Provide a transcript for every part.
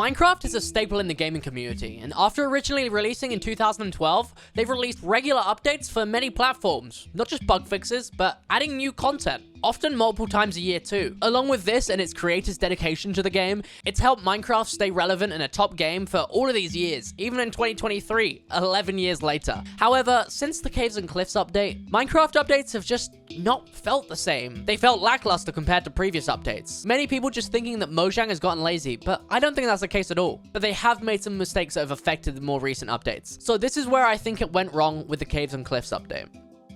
Minecraft is a staple in the gaming community, and after originally releasing in 2012, they've released regular updates for many platforms. Not just bug fixes, but adding new content, often multiple times a year too. Along with this and its creators' dedication to the game, it's helped Minecraft stay relevant and a top game for all of these years, even in 2023, 11 years later. However, since the Caves and Cliffs update, Minecraft updates have just not felt the same. They felt lackluster compared to previous updates. Many people just thinking that Mojang has gotten lazy, but I don't think that's the case at all. But they have made some mistakes that have affected the more recent updates. So this is where I think it went wrong with the Caves and Cliffs update.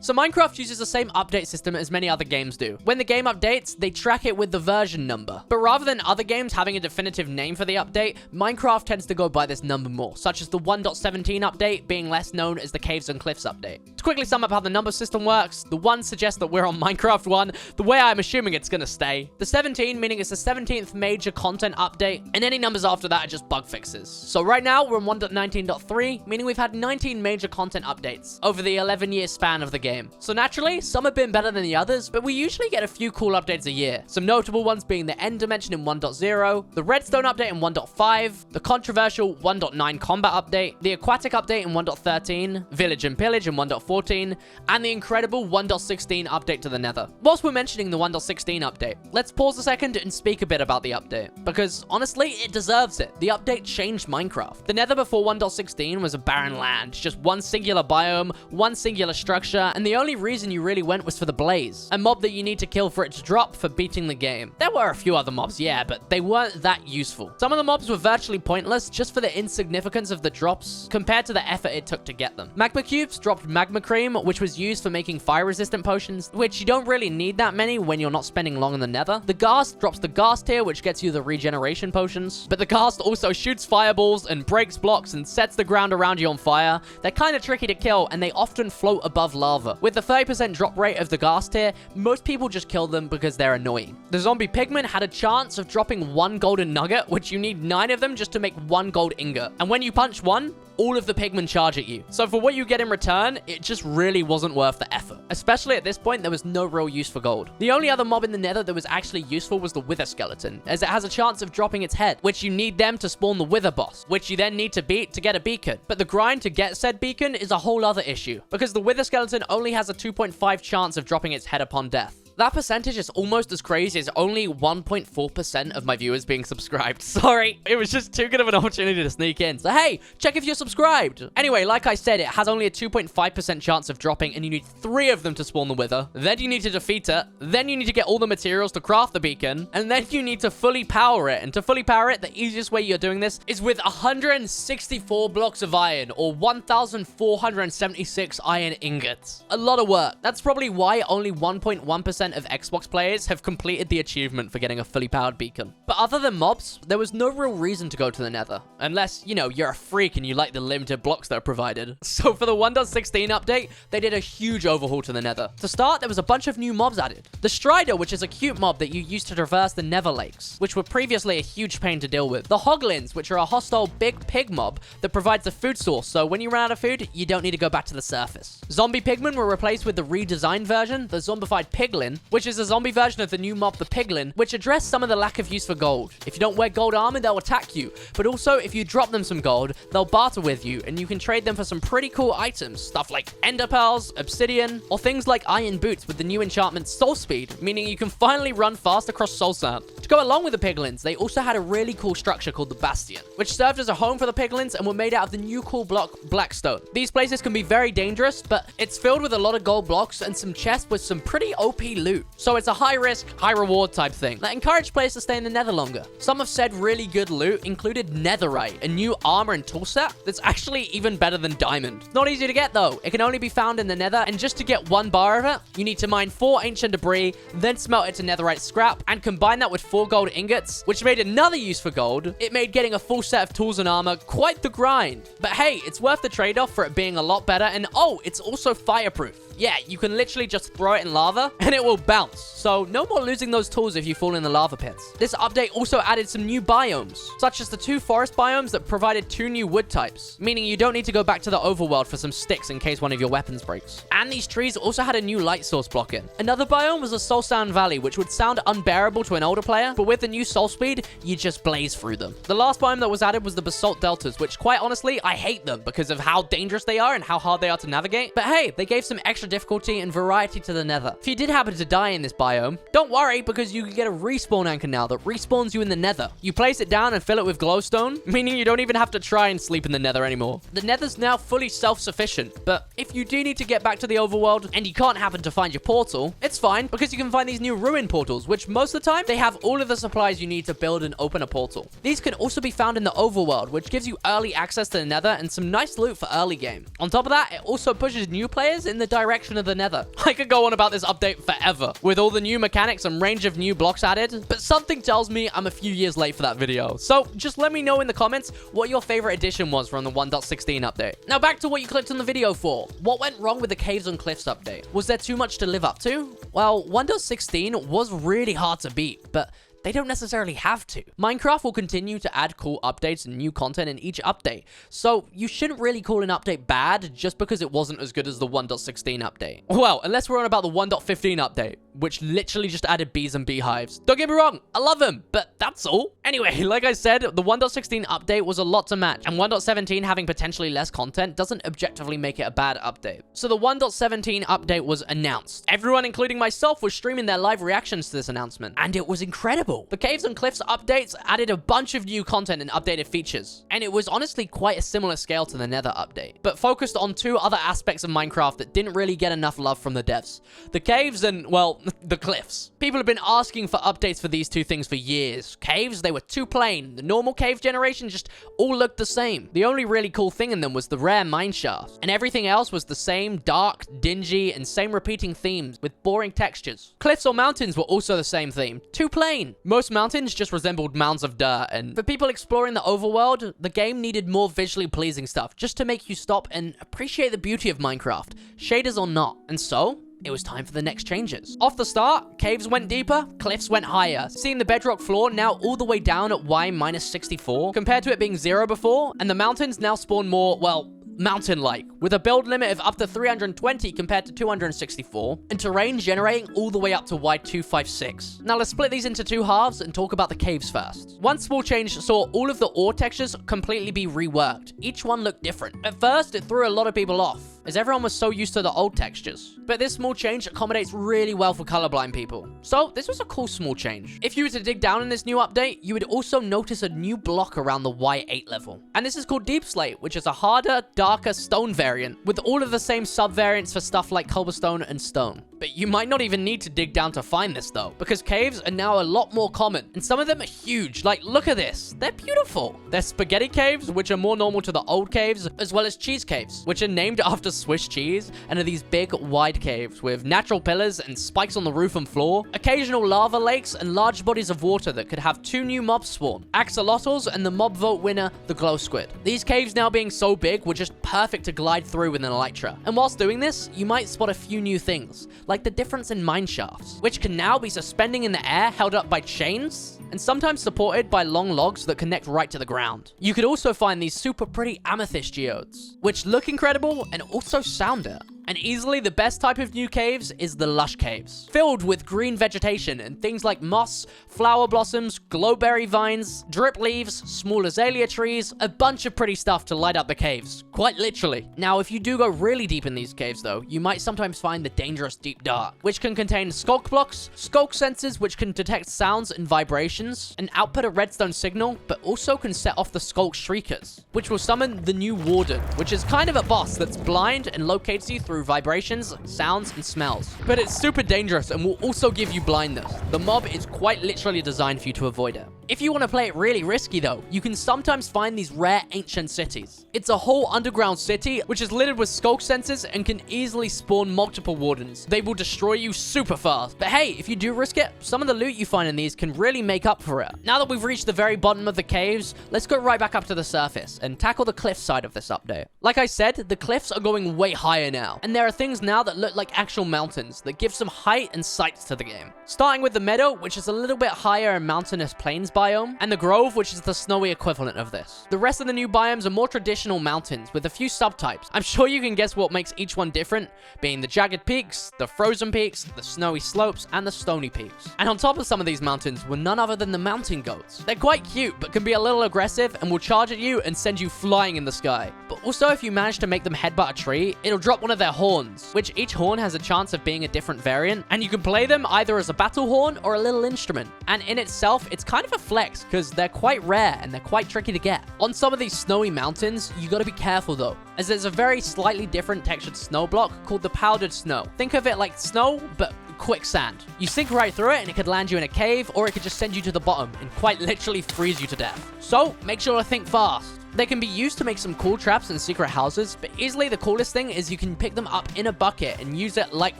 So Minecraft uses the same update system as many other games do. When the game updates, they track it with the version number. But rather than other games having a definitive name for the update, Minecraft tends to go by this number more, such as the 1.17 update being less known as the Caves and Cliffs update. To quickly sum up how the number system works, the 1 suggests that we're on Minecraft 1, the way I'm assuming it's gonna stay. The 17 meaning it's the 17th major content update, and any numbers after that are just bug fixes. So right now, we're on 1.19.3, meaning we've had 19 major content updates over the 11-year span of the game. So naturally, some have been better than the others, but we usually get a few cool updates a year. Some notable ones being the End Dimension in 1.0, the Redstone update in 1.5, the controversial 1.9 combat update, the Aquatic update in 1.13, Village and Pillage in 1.14, and the incredible 1.16 update to the Nether. Whilst we're mentioning the 1.16 update, let's pause a second and speak a bit about the update, because honestly, it deserves it. The update changed Minecraft. The Nether before 1.16 was a barren land, just one singular biome, one singular structure, and the only reason you really went was for the blaze, a mob that you need to kill for it to drop for beating the game. There were a few other mobs, yeah, but they weren't that useful. Some of the mobs were virtually pointless just for the insignificance of the drops compared to the effort it took to get them. Magma cubes dropped magma cream, which was used for making fire-resistant potions, which you don't really need that many when you're not spending long in the Nether. The ghast drops the ghast tier, which gets you the regeneration potions, but the ghast also shoots fireballs and breaks blocks and sets the ground around you on fire. They're kind of tricky to kill, and they often float above lava. With the 30% drop rate of the ghast tier, most people just kill them because they're annoying. The zombie pigman had a chance of dropping 1 golden nugget, which you need 9 of them just to make 1 gold ingot. And when you punch one, all of the pigmen charge at you. So for what you get in return, it just really wasn't worth the effort. Especially at this point, there was no real use for gold. The only other mob in the Nether that was actually useful was the wither skeleton, as it has a chance of dropping its head, which you need them to spawn the wither boss, which you then need to beat to get a beacon. But the grind to get said beacon is a whole other issue, because the wither skeleton only has a 2.5 chance of dropping its head upon death. That percentage is almost as crazy as only 1.4% of my viewers being subscribed. Sorry, it was just too good of an opportunity to sneak in. So hey, check if you're subscribed. Anyway, like I said, it has only a 2.5% chance of dropping, and you need 3 of them to spawn the wither. Then you need to defeat it. Then you need to get all the materials to craft the beacon. And then you need to fully power it. And to fully power it, the easiest way you're doing this is with 164 blocks of iron, or 1,476 iron ingots. A lot of work. That's probably why only 1.1% of Xbox players have completed the achievement for getting a fully powered beacon. But other than mobs, there was no real reason to go to the Nether, unless, you know, you're a freak and you like the limited blocks that are provided. So for the 1.16 update, they did a huge overhaul to the Nether. To start, there was a bunch of new mobs added. The Strider, which is a cute mob that you use to traverse the Nether lakes, which were previously a huge pain to deal with. The Hoglins, which are a hostile big pig mob that provides a food source, so when you run out of food, you don't need to go back to the surface. Zombie pigmen were replaced with the redesigned version, the zombified piglin, which is a zombie version of the new mob, the piglin, which addressed some of the lack of use for gold. If you don't wear gold armor, they'll attack you. But also, if you drop them some gold, they'll barter with you, and you can trade them for some pretty cool items. Stuff like ender pearls, obsidian, or things like iron boots with the new enchantment soul speed, meaning you can finally run fast across soul sand. To go along with the piglins, they also had a really cool structure called the Bastion, which served as a home for the piglins and were made out of the new cool block Blackstone. These places can be very dangerous, but it's filled with a lot of gold blocks and some chests with some pretty OP loot. So it's a high risk, high reward type thing that encouraged players to stay in the Nether longer. Some have said really good loot included netherite, a new armor and tool set that's actually even better than diamond. Not easy to get though. It can only be found in the Nether, and just to get 1 bar of it, you need to mine 4 ancient debris, then smelt it to netherite scrap, and combine that with 4 gold ingots, which made another use for gold. It made getting a full set of tools and armor quite the grind. But hey, it's worth the trade-off for it being a lot better, and oh, it's also fireproof. Yeah, you can literally just throw it in lava and it will bounce. So no more losing those tools if you fall in the lava pits. This update also added some new biomes, such as the 2 forest biomes that provided 2 new wood types, meaning you don't need to go back to the overworld for some sticks in case one of your weapons breaks. And these trees also had a new light source block in. Another biome was the Soul Sand Valley, which would sound unbearable to an older player, but with the new soul speed, you just blaze through them. The last biome that was added was the Basalt Deltas, which quite honestly, I hate them because of how dangerous they are and how hard they are to navigate. But hey, they gave some extra difficulty and variety to the Nether. If you did happen to die in this biome, don't worry because you can get a respawn anchor now that respawns you in the Nether. You place it down and fill it with glowstone, meaning you don't even have to try and sleep in the Nether anymore. The Nether's now fully self-sufficient, but if you do need to get back to the overworld and you can't happen to find your portal, it's fine because you can find these new ruin portals, which most of the time, they have all of the supplies you need to build and open a portal. These can also be found in the overworld, which gives you early access to the Nether and some nice loot for early game. On top of that, it also pushes new players in the direction of the Nether. I could go on about this update forever, with all the new mechanics and range of new blocks added, but something tells me I'm a few years late for that video. So just let me know in the comments what your favorite addition was from the 1.16 update. Now back to what you clicked on the video for. What went wrong with the Caves and Cliffs update? Was there too much to live up to? Well, 1.16 was really hard to beat, but they don't necessarily have to. Minecraft will continue to add cool updates and new content in each update, so you shouldn't really call an update bad just because it wasn't as good as the 1.16 update. Well, unless we're on about the 1.15 update, which literally just added bees and beehives. Don't get me wrong, I love them, but that's all. Anyway, like I said, the 1.16 update was a lot to match, and 1.17 having potentially less content doesn't objectively make it a bad update. So the 1.17 update was announced. Everyone, including myself, was streaming their live reactions to this announcement, and it was incredible. The Caves and Cliffs updates added a bunch of new content and updated features, and it was honestly quite a similar scale to the Nether update, but focused on 2 other aspects of Minecraft that didn't really get enough love from the devs. The caves and, well, the cliffs. People have been asking for updates for these 2 things for years. Caves, they were too plain. The normal cave generation just all looked the same. The only really cool thing in them was the rare mine shafts, and everything else was the same dark, dingy, and same repeating themes with boring textures. Cliffs or mountains were also the same theme. Too plain. Most mountains just resembled mounds of dirt, and for people exploring the overworld, the game needed more visually pleasing stuff just to make you stop and appreciate the beauty of Minecraft, shaders or not. And so, it was time for the next changes. Off the start, caves went deeper, cliffs went higher, seeing the bedrock floor now all the way down at Y-64, compared to it being 0 before, and the mountains now spawn more, well, mountain-like, with a build limit of up to 320 compared to 264, and terrain generating all the way up to Y256. Now let's split these into 2 halves and talk about the caves first. One small change saw all of the ore textures completely be reworked. Each one looked different. At first, it threw a lot of people off, as everyone was so used to the old textures. But this small change accommodates really well for colorblind people. So this was a cool small change. If you were to dig down in this new update, you would also notice a new block around the Y8 level. And this is called Deep Slate, which is a harder, darker stone variant, with all of the same sub-variants for stuff like cobblestone and stone. But you might not even need to dig down to find this though, because caves are now a lot more common, and some of them are huge. Like, look at this. They're beautiful. They're spaghetti caves, which are more normal to the old caves, as well as cheese caves, which are named after Swiss cheese, and are these big, wide caves with natural pillars and spikes on the roof and floor, occasional lava lakes, and large bodies of water that could have 2 new mobs spawn, axolotls and the mob vote winner, the glow squid. These caves now being so big were just perfect to glide through with an elytra. And whilst doing this, you might spot a few new things, like the difference in mine shafts, which can now be suspending in the air held up by chains, and sometimes supported by long logs that connect right to the ground. You could also find these super pretty amethyst geodes, which look incredible and also sound it. And easily the best type of new caves is the lush caves, filled with green vegetation and things like moss, flower blossoms, glowberry vines, drip leaves, small azalea trees, a bunch of pretty stuff to light up the caves, quite literally. Now, if you do go really deep in these caves though, you might sometimes find the dangerous deep dark, which can contain skulk blocks, skulk sensors which can detect sounds and vibrations, and output a redstone signal, but also can set off the skulk shriekers, which will summon the new warden, which is kind of a boss that's blind and locates you through vibrations, sounds, and smells. But it's super dangerous and will also give you blindness. The mob is quite literally designed for you to avoid it. If you want to play it really risky though, you can sometimes find these rare ancient cities. It's a whole underground city which is littered with skulk sensors and can easily spawn multiple wardens. They will destroy you super fast. But hey, if you do risk it, some of the loot you find in these can really make up for it. Now that we've reached the very bottom of the caves, let's go right back up to the surface and tackle the cliff side of this update. Like I said, the cliffs are going way higher now, and there are things now that look like actual mountains that give some height and sights to the game. Starting with the meadow, which is a little bit higher in mountainous plains biome, and the grove, which is the snowy equivalent of this. The rest of the new biomes are more traditional mountains with a few subtypes. I'm sure you can guess what makes each one different, being the jagged peaks, the frozen peaks, the snowy slopes, and the stony peaks. And on top of some of these mountains were none other than the mountain goats. They're quite cute, but can be a little aggressive and will charge at you and send you flying in the sky. But also, if you manage to make them headbutt a tree, it'll drop one of their horns, which each horn has a chance of being a different variant, and you can play them either as a battle horn or a little instrument. And in itself, it's kind of a flex because they're quite rare and they're quite tricky to get. On some of these snowy mountains, you gotta be careful though, as there's a very slightly different textured snow block called the powdered snow. Think of it like snow, but quicksand. You sink right through it and it could land you in a cave, or it could just send you to the bottom and quite literally freeze you to death. So make sure to think fast. They can be used to make some cool traps and secret houses, but easily the coolest thing is you can pick them up in a bucket and use it like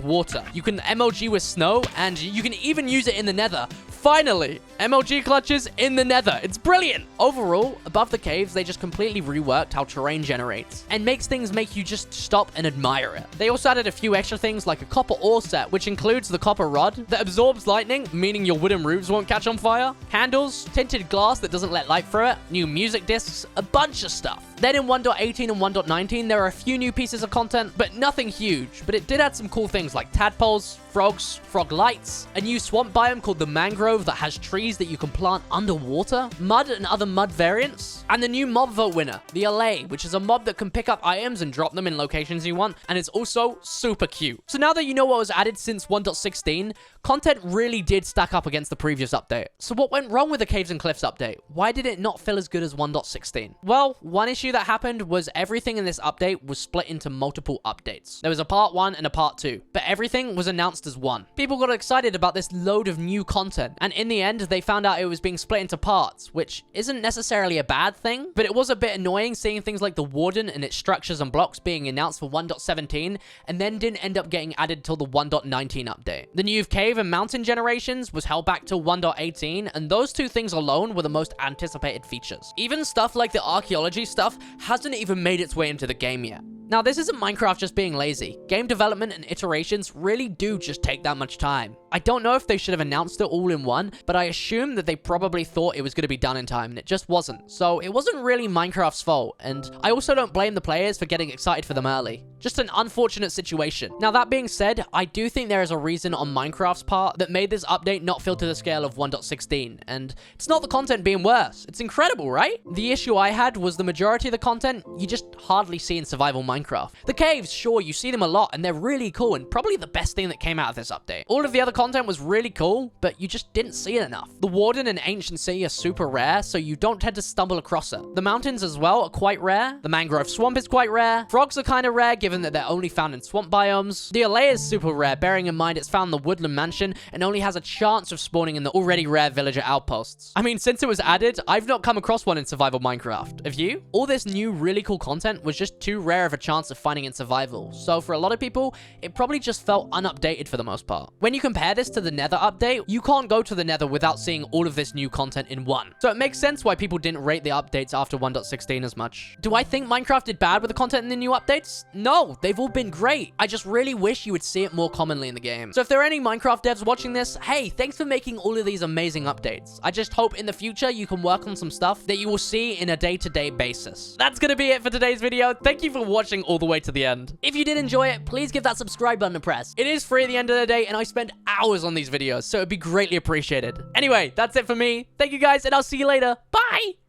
water. You can MLG with snow, and you can even use it in the Nether. Finally, MLG clutches in the Nether. It's brilliant. Overall, above the caves, they just completely reworked how terrain generates and makes things make you just stop and admire it. They also added a few extra things like a copper ore set, which includes the copper rod that absorbs lightning, meaning your wooden roofs won't catch on fire, candles, tinted glass that doesn't let light through it, new music discs, a bunch of stuff. Then in 1.18 and 1.19, there are a few new pieces of content, but nothing huge. But it did add some cool things like tadpoles, frogs, frog lights, a new swamp biome called the mangrove that has trees that you can plant underwater, mud and other mud variants, and the new mob vote winner, the LA, which is a mob that can pick up items and drop them in locations you want, and it's also super cute. So now that you know what was added since 1.16, content really did stack up against the previous update. So what went wrong with the Caves and Cliffs update? Why did it not feel as good as 1.16? Well, one issue that happened was everything in this update was split into multiple updates. There was a part 1 and a part 2, but everything was announced as one. People got excited about this load of new content, and in the end, they found out it was being split into parts, which isn't necessarily a bad thing, but it was a bit annoying seeing things like the warden and its structures and blocks being announced for 1.17, and then didn't end up getting added till the 1.19 update. The new cave and mountain generations was held back till 1.18, and those two things alone were the most anticipated features. Even stuff like the archaeology stuff hasn't even made its way into the game yet. Now, this isn't Minecraft just being lazy. Game development and iterations really do just take that much time. I don't know if they should have announced it all in one, but I assume that they probably thought it was going to be done in time, and it just wasn't. So it wasn't really Minecraft's fault, and I also don't blame the players for getting excited for them early. Just an unfortunate situation. Now, that being said, I do think there is a reason on Minecraft's part that made this update not feel to the scale of 1.16, and it's not the content being worse. It's incredible, right? The issue I had was the majority of the content you just hardly see in survival Minecraft. The caves, sure, you see them a lot, and they're really cool, and probably the best thing that came out of this update. All of the other content was really cool, but you just didn't see it enough. The warden and ancient sea are super rare, so you don't tend to stumble across it. The mountains as well are quite rare. The mangrove swamp is quite rare. Frogs are kind of rare, given that they're only found in swamp biomes. The LA is super rare, bearing in mind it's found in the woodland mansion, and only has a chance of spawning in the already rare villager outposts. I mean, since it was added, I've not come across one in survival Minecraft. Have you? All this new really cool content was just too rare of a chance of finding in survival, so for a lot of people, it probably just felt unupdated for the most part. When you compare this to the Nether update, you can't go to the Nether without seeing all of this new content in one. So it makes sense why people didn't rate the updates after 1.16 as much. Do I think Minecraft did bad with the content in the new updates? No, they've all been great. I just really wish you would see it more commonly in the game. So if there are any Minecraft devs watching this, hey, thanks for making all of these amazing updates. I just hope in the future you can work on some stuff that you will see in a day-to-day basis. That's gonna be it for today's video. Thank you for watching all the way to the end. If you did enjoy it, please give that subscribe button a press. It is free at the end of the day, and I spend hours on these videos, so it'd be greatly appreciated. Anyway, that's it for me. Thank you guys, and I'll see you later. Bye!